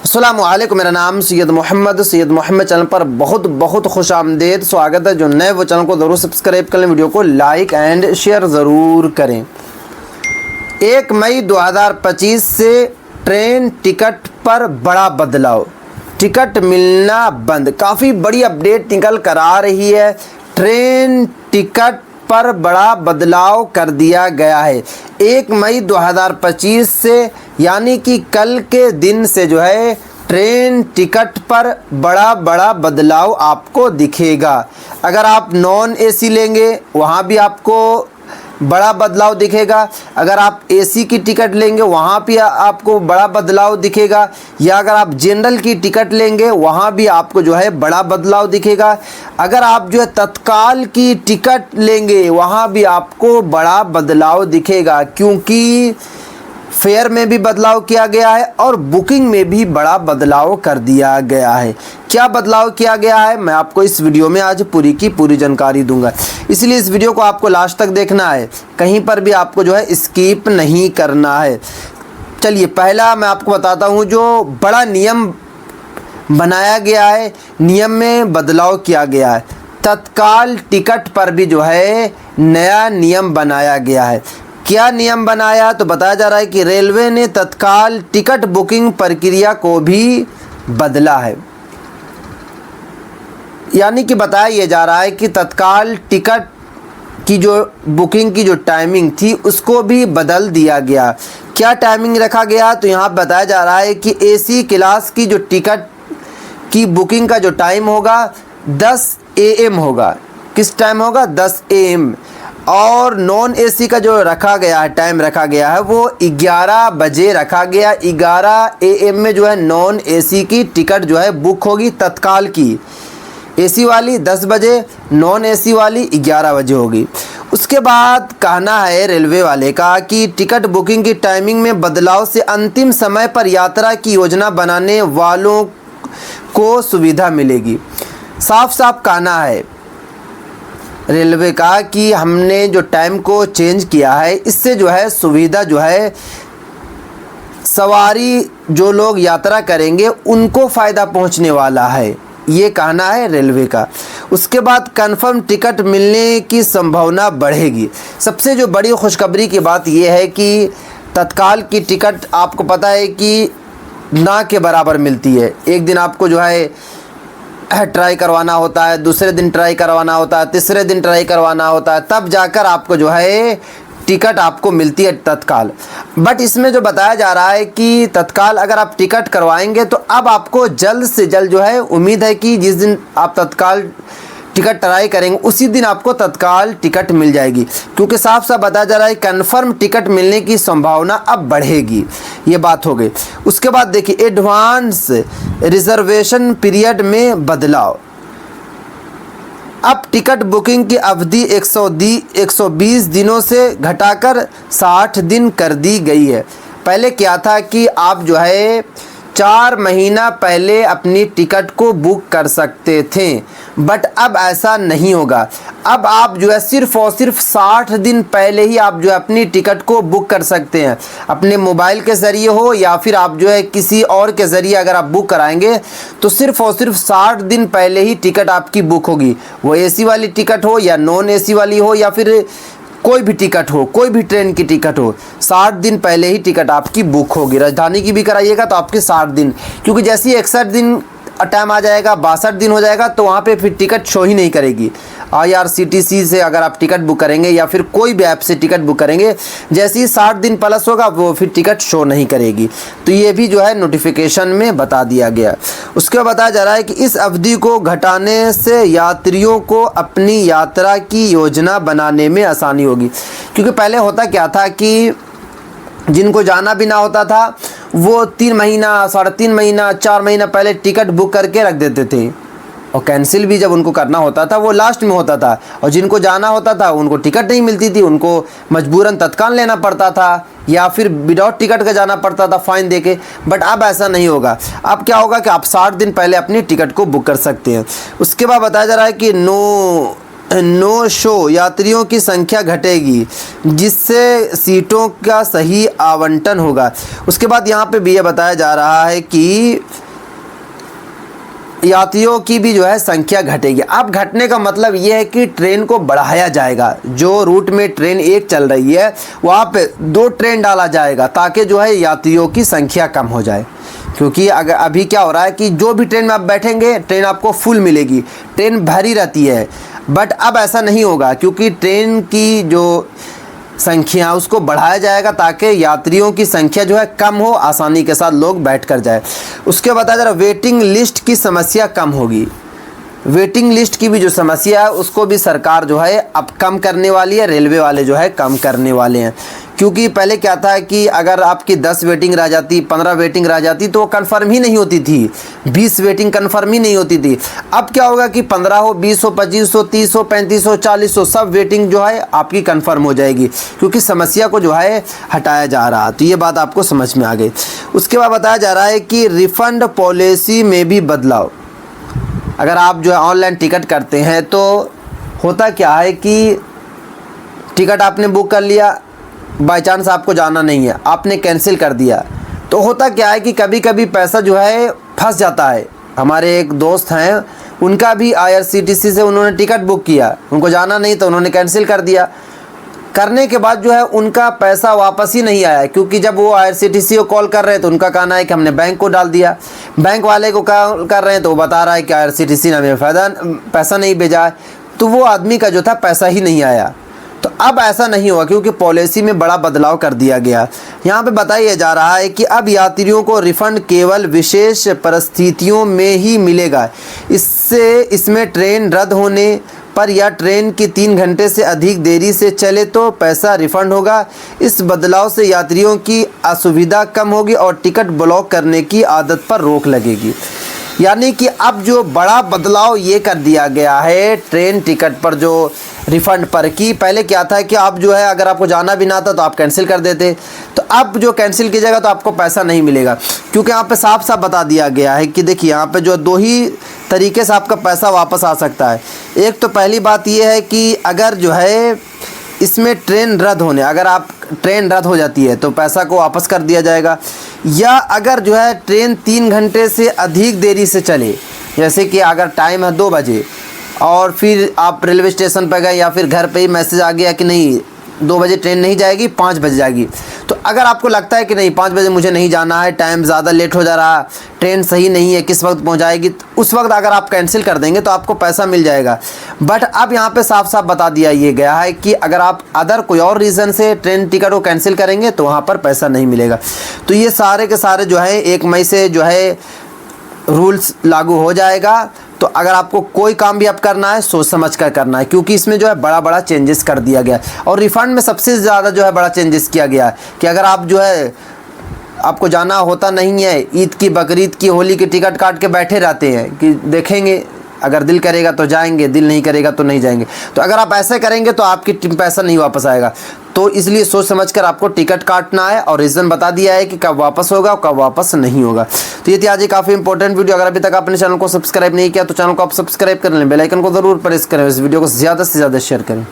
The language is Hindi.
अस्सलामुअलैकुम, मेरा नाम सैयद मोहम्मद चैनल पर बहुत बहुत खुश आमदेद स्वागत है। जो नए वो चैनल को ज़रूर सब्सक्राइब करें, वीडियो को लाइक एंड शेयर ज़रूर करें। 1 मई 2025 से ट्रेन टिकट पर बड़ा बदलाव, टिकट मिलना बंद। काफ़ी बड़ी अपडेट निकल कर आ रही है। ट्रेन टिकट पर बड़ा बदलाव कर दिया गया है। 1 मई 2025 से यानी कि कल के दिन से जो है ट्रेन टिकट पर बड़ा बदलाव आपको दिखेगा। अगर आप नॉन एसी लेंगे वहाँ भी आपको बड़ा बदलाव दिखेगा। अगर आप एसी की टिकट लेंगे वहाँ भी आपको बड़ा बदलाव दिखेगा, या अगर आप जनरल की टिकट लेंगे वहाँ भी आपको जो है बड़ा बदलाव दिखेगा। अगर आप जो है तत्काल की टिकट लेंगे वहाँ भी आपको बड़ा बदलाव दिखेगा, क्योंकि फेयर में भी बदलाव किया गया है और बुकिंग में भी बड़ा बदलाव कर दिया गया है। क्या बदलाव किया गया है मैं आपको इस वीडियो में आज पूरी की पूरी जानकारी दूंगा, इसलिए इस वीडियो को आपको लास्ट तक देखना है, कहीं पर भी आपको जो है स्किप नहीं करना है। चलिए पहला मैं आपको बताता हूँ जो बड़ा नियम बनाया गया है, नियम में बदलाव किया गया है। तत्काल टिकट पर भी जो है नया नियम बनाया गया है। क्या नियम बनाया तो बताया जा रहा है कि रेलवे ने तत्काल टिकट बुकिंग प्रक्रिया को भी बदला है। यानी कि बताया यह जा रहा है कि तत्काल टिकट की जो बुकिंग की जो टाइमिंग थी उसको भी बदल दिया गया। क्या टाइमिंग रखा गया तो यहाँ बताया जा रहा है कि एसी क्लास की जो टिकट की बुकिंग का जो टाइम होगा 10 AM होगा। किस टाइम होगा? 10 AM। और नॉन एसी का जो रखा गया है, टाइम रखा गया है, वो 11 बजे रखा गया। 11 AM में जो है नॉन एसी की टिकट जो है बुक होगी तत्काल की। एसी वाली 10 बजे, नॉन एसी वाली 11 बजे होगी। उसके बाद कहना है रेलवे वाले का कि टिकट बुकिंग की टाइमिंग में बदलाव से अंतिम समय पर यात्रा की योजना बनाने वालों को सुविधा मिलेगी। साफ साफ कहना है रेलवे का कि हमने जो टाइम को चेंज किया है, इससे जो है सुविधा जो है सवारी जो लोग यात्रा करेंगे उनको फ़ायदा पहुंचने वाला है, ये कहना है रेलवे का। उसके बाद कंफर्म टिकट मिलने की संभावना बढ़ेगी। सबसे जो बड़ी खुशखबरी की बात यह है कि तत्काल की टिकट आपको पता है कि ना के बराबर मिलती है। एक दिन आपको जो है ट्राई करवाना होता है, दूसरे दिन ट्राई करवाना होता है, तीसरे दिन ट्राई करवाना होता है, तब जाकर आपको जो है टिकट आपको मिलती है तत्काल। बट इसमें जो बताया जा रहा है कि तत्काल अगर आप टिकट करवाएंगे तो अब आपको जल्द से जल्द जो है उम्मीद है कि जिस दिन आप तत्काल टिकट ट्राई करेंगे उसी दिन आपको तत्काल टिकट मिल जाएगी, क्योंकि साफ साफ बताया जा रहा है कन्फर्म टिकट मिलने की संभावना अब बढ़ेगी। ये बात हो गई। उसके बाद देखिए एडवांस रिजर्वेशन पीरियड में बदलाव। अब टिकट बुकिंग की अवधि 120 दिनों से घटाकर 60 दिन कर दी गई है। पहले क्या था कि आप जो है 4 महीना पहले अपनी टिकट को बुक कर सकते थे, बट अब ऐसा नहीं होगा। अब आप जो है सिर्फ़ और सिर्फ 60 दिन पहले ही आप जो है अपनी टिकट को बुक कर सकते हैं। अपने मोबाइल के ज़रिए हो या फिर आप जो है किसी और के ज़रिए अगर आप बुक कराएंगे तो सिर्फ़ और सिर्फ 60 दिन पहले ही टिकट आपकी बुक होगी। वो एसी वाली टिकट हो या नॉन एसी वाली हो या फिर कोई भी टिकट हो, कोई भी ट्रेन की टिकट हो, 60 दिन पहले ही टिकट आपकी बुक होगी। राजधानी की भी कराइएगा तो आपके 60 दिन, क्योंकि जैसे ही 61 दिन टाइम आ जाएगा, 62 दिन हो जाएगा तो वहाँ पे फिर टिकट शो ही नहीं करेगी। IRCTC से अगर आप टिकट बुक करेंगे या फिर कोई भी ऐप से टिकट बुक करेंगे, जैसे ही 60 दिन प्लस होगा वो फिर टिकट शो नहीं करेगी। तो ये भी जो है नोटिफिकेशन में बता दिया गया। उसके बाद बताया जा रहा है कि इस अवधि को घटाने से यात्रियों को अपनी यात्रा की योजना बनाने में आसानी होगी, क्योंकि पहले होता क्या था कि जिनको जाना भी ना होता था वो 3 महीना, 3.5 महीना, 4 महीना पहले टिकट बुक करके रख देते थे, और कैंसिल भी जब उनको करना होता था वो लास्ट में होता था। और जिनको जाना होता था उनको टिकट नहीं मिलती थी, उनको मजबूरन तत्काल लेना पड़ता था या फिर विदाउट टिकट का जाना पड़ता था फ़ाइन देके। बट अब ऐसा नहीं होगा। अब क्या होगा कि आप 60 दिन पहले अपनी टिकट को बुक कर सकते हैं। उसके बाद बताया जा रहा है कि नो शो यात्रियों की संख्या घटेगी, जिससे सीटों का सही आवंटन होगा। उसके बाद यहाँ पे भी ये बताया जा रहा है कि यात्रियों की भी जो है संख्या घटेगी। अब घटने का मतलब ये है कि ट्रेन को बढ़ाया जाएगा। जो रूट में ट्रेन एक चल रही है वहाँ पे 2 ट्रेन डाला जाएगा, ताकि जो है यात्रियों की संख्या कम हो जाए। क्योंकि अगर अभी क्या हो रहा है कि जो भी ट्रेन में आप बैठेंगे ट्रेन आपको फुल मिलेगी, ट्रेन भरी रहती है। बट अब ऐसा नहीं होगा, क्योंकि ट्रेन की जो संख्या उसको बढ़ाया जाएगा, ताकि यात्रियों की संख्या जो है कम हो, आसानी के साथ लोग बैठ कर जाए। उसके बताया जा रहा है वेटिंग लिस्ट की समस्या कम होगी। वेटिंग लिस्ट की भी जो समस्या है उसको भी सरकार जो है अब कम करने वाली है, रेलवे वाले जो है कम करने वाले हैं। क्योंकि पहले क्या था कि अगर आपकी 10 वेटिंग रह जाती, 15 वेटिंग रह जाती तो वो कन्फर्म ही नहीं होती थी, 20 वेटिंग कन्फर्म ही नहीं होती थी। अब क्या होगा कि 15 हो, 20 हो, 25 हो, 30 हो, 35 हो, 40 हो, सब वेटिंग जो है आपकी कन्फर्म हो जाएगी, क्योंकि समस्या को जो है हटाया जा रहा। तो ये बात आपको समझ में आ गई। उसके बाद बताया जा रहा है कि रिफ़ंड पॉलिसी में भी बदलाव। अगर आप जो है ऑनलाइन टिकट करते हैं तो होता क्या है कि टिकट आपने बुक कर लिया, बाई चांस आपको जाना नहीं है, आपने कैंसिल कर दिया, तो होता क्या है कि कभी कभी पैसा जो है फंस जाता है। हमारे एक दोस्त हैं, उनका भी IRCTC से उन्होंने टिकट बुक किया, उनको जाना नहीं तो उन्होंने कैंसिल कर दिया। करने के बाद जो है उनका पैसा वापस ही नहीं आया, क्योंकि जब वो IRCTC को कॉल कर रहे हैं तो उनका कहना है कि हमने बैंक को डाल दिया। बैंक वाले को कॉल कर रहे हैं तो वो बता रहा है कि IRCTC ने हमें पैसा नहीं भेजा है, तो वो आदमी का जो था पैसा ही नहीं आया। तो अब ऐसा नहीं होगा, क्योंकि पॉलिसी में बड़ा बदलाव कर दिया गया। यहाँ पे बताया जा रहा है कि अब यात्रियों को रिफ़ंड केवल विशेष परिस्थितियों में ही मिलेगा। इसमें ट्रेन रद्द होने पर या ट्रेन की 3 घंटे से अधिक देरी से चले तो पैसा रिफ़ंड होगा। इस बदलाव से यात्रियों की असुविधा कम होगी और टिकट ब्लॉक करने की आदत पर रोक लगेगी। यानी कि अब जो बड़ा बदलाव ये कर दिया गया है ट्रेन टिकट पर, जो रिफ़ंड पर, कि पहले क्या था कि आप जो है अगर आपको जाना भी ना था तो आप कैंसिल कर देते, तो अब जो कैंसिल कीजिएगा तो आपको पैसा नहीं मिलेगा। क्योंकि यहाँ पे साफ साफ बता दिया गया है कि देखिए यहाँ पे जो 2 ही तरीके से आपका पैसा वापस आ सकता है। एक तो पहली बात ये है कि अगर जो है इसमें ट्रेन रद्द होने, अगर आप ट्रेन रद्द हो जाती है तो पैसा को वापस कर दिया जाएगा, या अगर जो है ट्रेन 3 घंटे से अधिक देरी से चले, जैसे कि अगर टाइम है 2 बजे और फिर आप रेलवे स्टेशन पर गए या फिर घर पे ही मैसेज आ गया कि नहीं 2 बजे ट्रेन नहीं जाएगी, 5 बजे जाएगी, तो अगर आपको लगता है कि नहीं 5 बजे मुझे नहीं जाना है, टाइम ज़्यादा लेट हो जा रहा, ट्रेन सही नहीं है, किस वक्त पहुंचाएगी, तो उस वक्त अगर आप कैंसिल कर देंगे तो आपको पैसा मिल जाएगा। बट अब यहाँ पे साफ साफ बता दिया ये गया है कि अगर आप अदर कोई और रीज़न से ट्रेन टिकट को कैंसिल करेंगे तो वहाँ पर पैसा नहीं मिलेगा। तो ये सारे के सारे जो है 1 मई से जो है रूल्स लागू हो जाएगा। तो अगर आपको कोई काम भी अब करना है सोच समझ कर करना है, क्योंकि इसमें जो है बड़ा बड़ा चेंजेस कर दिया गया। और रिफ़ंड में सबसे ज़्यादा जो है बड़ा चेंजेस किया गया है कि अगर आप जो है आपको जाना होता नहीं है, ईद की, बकरीद की, होली की टिकट काट के बैठे रहते हैं कि देखेंगे, अगर दिल करेगा तो जाएंगे, दिल नहीं करेगा तो नहीं जाएंगे, तो अगर आप ऐसे करेंगे तो आपकी पैसा नहीं वापस आएगा। तो इसलिए सोच समझकर आपको टिकट काटना है और रीज़न बता दिया है कि कब वापस होगा और कब वापस नहीं होगा। तो ये थी आज काफ़ी इंपॉर्टेंट वीडियो। अगर अभी तक आपने चैनल को सब्सक्राइब नहीं किया तो चैनल को आप सब्सक्राइब कर लें, बेल आइकन को ज़रूर प्रेस करें, इस वीडियो को ज़्यादा से ज़्यादा शेयर करें।